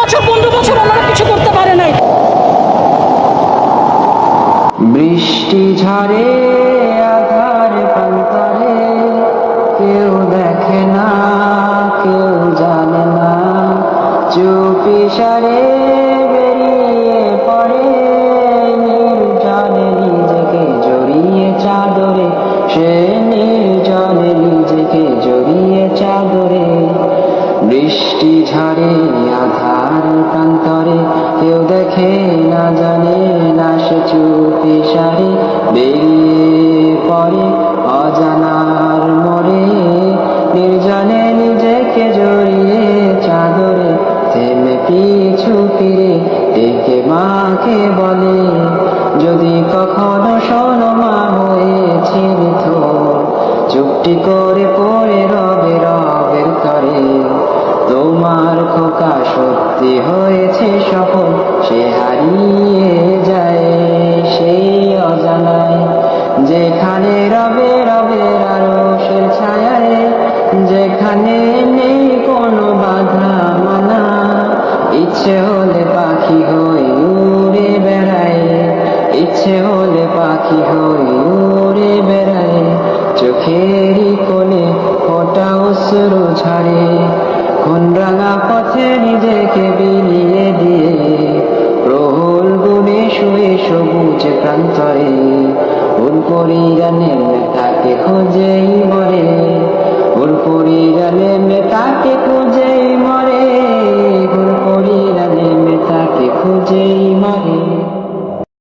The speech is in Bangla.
বছর 15 বছর ওনারা কিছু করতে পারে নাই। বৃষ্টি ঝরে আধার প্রান্তরে, কেউ দেখে না, কেউ জানে না, চুপি সারে বেরিয়ে পড়ে নির্জনে নিজেকে জড়িয়ে চাদরে, সে নির্জনে নিজেকে জড়িয়ে চাদরে। বৃষ্টি ঝরে আধার প্রান্তরে, কেউ দেখে না, জানে না, সে চুপি সারে বেরিয়ে পড়ে অজানার মোড়ে, নির্জনে নিজেকে জড়িয়ে চাদরে। থেমে পিছু ফিরে ডেকে মাকে বলে, যদি কখনো শোনো মা হয়েছে বিথোর, চুপটি করে পড়ে রবে রবের তরে। তোমার খোকা সত্যি হয়েছে সফল, সে হারিয়ে যায় সেই অজানায়, যেখানে রবে রবের আরশের ছায়ায়, যেখানে নেই কোনো বাধা মানা। ইচ্ছে হলে পাখি হয়ে উড়ে বেড়ায়, ইচ্ছে হলে পাখি হয়ে উড়ে বেড়ায়, চোখেরই কোণে ফোঁটা অশ্রু ঝরে, কোন রাঙা পথে নিজেকে বিলিয়ে দিয়ে, প্রহল গুণে শুয়ে সবুজ প্রান্তরে, ওর পরিরানের তাকে খোঁজেই মরে, ওর পরিরানের তাকে খোঁজে